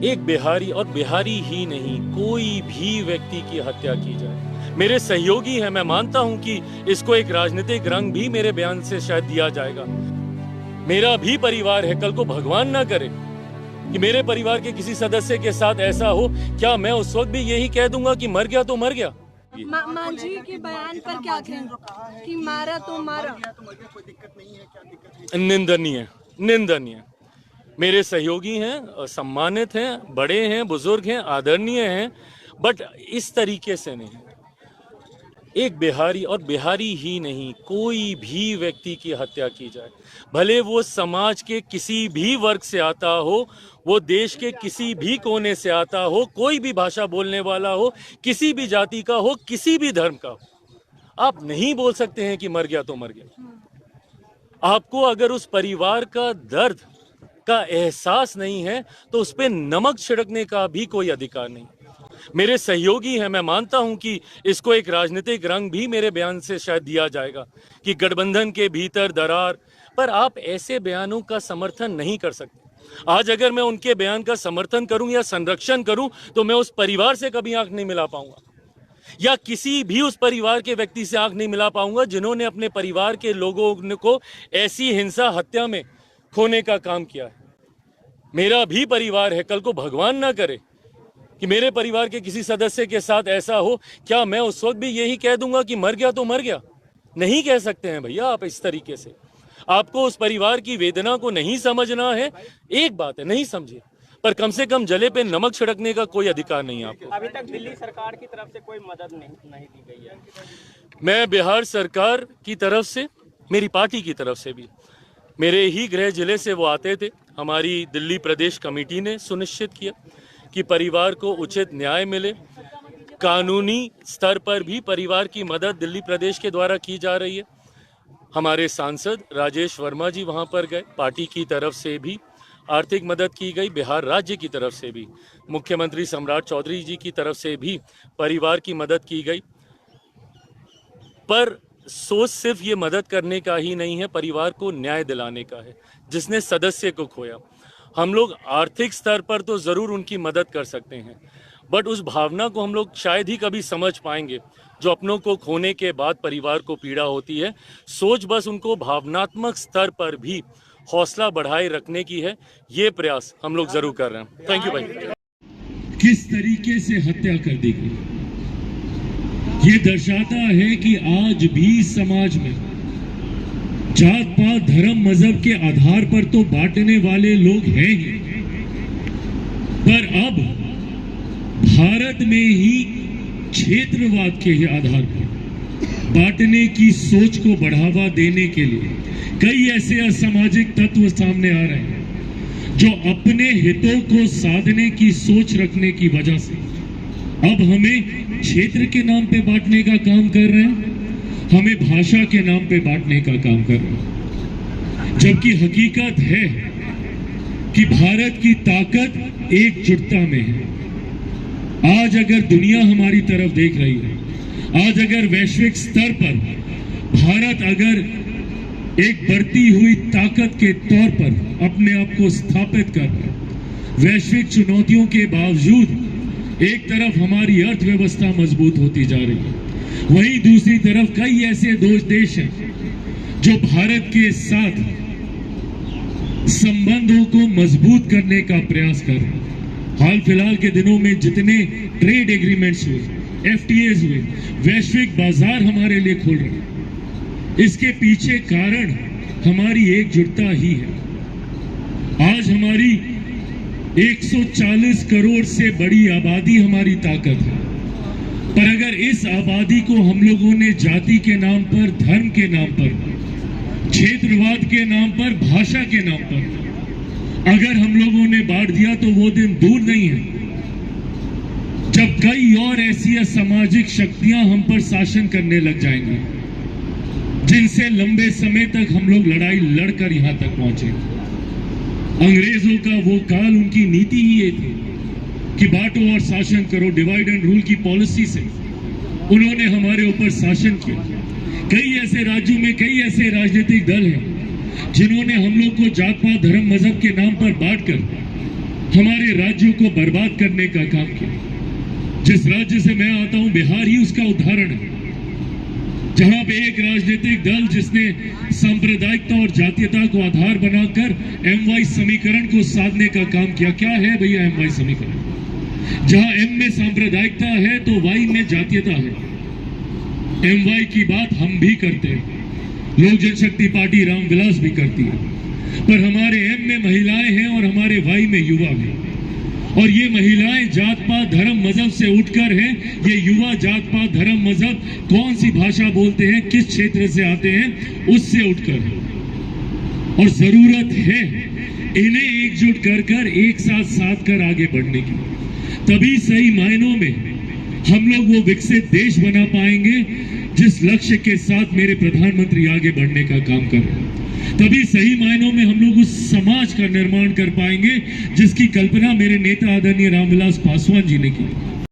एक बिहारी और बिहारी ही नहीं कोई भी व्यक्ति की हत्या की जाए। मेरे सहयोगी हैं, मैं मानता हूं कि इसको एक राजनीतिक रंग भी मेरे बयान से शायद दिया जाएगा। मेरा भी परिवार है, कल को भगवान ना करे कि मेरे परिवार के किसी सदस्य के साथ ऐसा हो, क्या मैं उस वक्त भी यही कह दूंगा कि मर गया तो मर गया? मांझी के बयान पर क्या कहें कि मारा तो मारा? निंदनीय, निंदनीय। मेरे सहयोगी हैं, सम्मानित हैं, बड़े हैं, बुजुर्ग हैं, आदरणीय हैं, बट इस तरीके से नहीं। एक बिहारी और बिहारी ही नहीं कोई भी व्यक्ति की हत्या की जाए, भले वो समाज के किसी भी वर्ग से आता हो, वो देश के किसी भी कोने से आता हो, कोई भी भाषा बोलने वाला हो, किसी भी जाति का हो, किसी भी धर्म का हो, आप नहीं बोल सकते हैं कि मर गया तो मर गया। आपको अगर उस परिवार का दर्द का एहसास नहीं है तो उस पर नमक छिड़कने का भी कोई अधिकार नहीं। मेरे सहयोगी हैं, मैं मानता हूं कि इसको एक राजनीतिक रंग भी मेरे बयान से शायद दिया जाएगा कि गठबंधन के भीतर दरार, पर आप ऐसे बयानों का समर्थन नहीं कर सकते। आज अगर मैं उनके बयान का समर्थन करूं या संरक्षण करूं तो मैं उस परिवार से कभी आंख नहीं मिला पाऊंगा, या किसी भी उस परिवार के व्यक्ति से आंख नहीं मिला पाऊंगा जिन्होंने अपने परिवार के लोगों को ऐसी हिंसा हत्या में खोने का काम किया है। मेरा भी परिवार है, कल को भगवान ना करे कि मेरे परिवार के किसी सदस्य के साथ ऐसा हो, क्या मैं उस वक्त भी यही कह दूंगा कि मर गया तो मर गया? नहीं कह सकते हैं भैया आप इस तरीके से। आपको उस परिवार की वेदना को नहीं समझना है, एक बात है, नहीं समझिए, पर कम से कम जले पे नमक छिड़कने का कोई अधिकार नहीं आपको। अभी तक दिल्ली सरकार की तरफ से कोई मदद नहीं दी गई है। मैं बिहार सरकार की तरफ से, मेरी पार्टी की तरफ से भी, मेरे ही गृह जिले से वो आते थे। हमारी दिल्ली प्रदेश कमेटी ने सुनिश्चित किया कि परिवार को उचित न्याय मिले। कानूनी स्तर पर भी परिवार की मदद दिल्ली प्रदेश के द्वारा की जा रही है। हमारे सांसद राजेश वर्मा जी वहां पर गए, पार्टी की तरफ से भी आर्थिक मदद की गई, बिहार राज्य की तरफ से भी, मुख्यमंत्री सम्राट चौधरी जी की तरफ से भी परिवार की मदद की गई। पर सोच सिर्फ ये मदद करने का ही नहीं है, परिवार को न्याय दिलाने का है जिसने सदस्य को खोया। हम लोग आर्थिक स्तर पर तो ज़रूर उनकी मदद कर सकते हैं, बट उस भावना को हम लोग शायद ही कभी समझ पाएंगे जो अपनों को खोने के बाद परिवार को पीड़ा होती है। सोच बस उनको भावनात्मक स्तर पर भी हौसला बढ़ाए रखने की है, ये प्रयास हम लोग जरूर कर रहे हैं। थैंक यू भाई। किस तरीके से हत्या कर दी गई, ये दर्शाता है कि आज भी समाज में जात पात धर्म मजहब के आधार पर तो बांटने वाले लोग हैं ही, पर अब भारत में ही क्षेत्रवाद के ही आधार पर बांटने की सोच को बढ़ावा देने के लिए कई ऐसे असामाजिक तत्व सामने आ रहे हैं जो अपने हितों को साधने की सोच रखने की वजह से अब हमें क्षेत्र के नाम पे बांटने का काम कर रहे हैं, हमें भाषा के नाम पे बांटने का काम कर रहे हैं। जबकि हकीकत है कि भारत की ताकत एकजुटता में है। आज अगर दुनिया हमारी तरफ देख रही है, आज अगर वैश्विक स्तर पर भारत अगर एक बढ़ती हुई ताकत के तौर पर अपने आप को स्थापित कर रहा है, वैश्विक चुनौतियों के बावजूद एक तरफ हमारी अर्थव्यवस्था मजबूत होती जा रही है, वहीं दूसरी तरफ कई ऐसे देश हैं जो भारत के साथ संबंधों को मजबूत करने का प्रयास कर रहे हैं। हाल फिलहाल के दिनों में जितने ट्रेड एग्रीमेंट्स हुए, FTAs हुए, वैश्विक बाजार हमारे लिए खोल रहे हैं, इसके पीछे कारण हमारी एकजुटता ही है। आज हमारी 140 करोड़ से बड़ी आबादी हमारी ताकत है, पर अगर इस आबादी को हम लोगों ने जाति के नाम पर, धर्म के नाम पर, क्षेत्रवाद के नाम पर, भाषा के नाम पर अगर हम लोगों ने बांट दिया तो वो दिन दूर नहीं है जब कई और ऐसी असामाजिक शक्तियां हम पर शासन करने लग जाएंगी जिनसे लंबे समय तक हम लोग लड़ाई लड़कर यहां तक पहुंचे। अंग्रेजों का वो काल, उनकी नीति ही ये थी कि बांटो और शासन करो, डिवाइड एंड रूल की पॉलिसी से उन्होंने हमारे ऊपर शासन किया। कई ऐसे राज्यों में कई ऐसे राजनीतिक दल हैं जिन्होंने हम लोग को जात पात धर्म मजहब के नाम पर बांटकर हमारे राज्यों को बर्बाद करने का काम किया। जिस राज्य से मैं आता हूं बिहार ही उसका उदाहरण है, जहां पे एक राजनीतिक दल जिसने सांप्रदायिकता और जातीयता को आधार बनाकर MY समीकरण को साधने का काम किया। क्या है भैया MY समीकरण? जहां M में सांप्रदायिकता है तो Y में जातीयता है। MY की बात हम भी करते हैं, लोक जनशक्ति पार्टी रामविलास भी करती है, पर हमारे M में महिलाएं हैं और हमारे Y में युवा हैं। और ये महिलाएं जात पात धर्म मजहब से उठकर हैं, ये युवा जात पात धर्म मजहब कौन सी भाषा बोलते हैं, किस क्षेत्र से आते हैं, उससे उठकर हैं। और जरूरत है इन्हें एकजुट कर कर एक साथ साथ कर आगे बढ़ने की। तभी सही मायनों में हम लोग वो विकसित देश बना पाएंगे जिस लक्ष्य के साथ मेरे प्रधानमंत्री आगे बढ़ने का काम कर रहे हैं। तभी सही मायनों में हम लोग उस समाज का निर्माण कर पाएंगे जिसकी कल्पना मेरे नेता आदरणीय रामविलास पासवान जी ने की।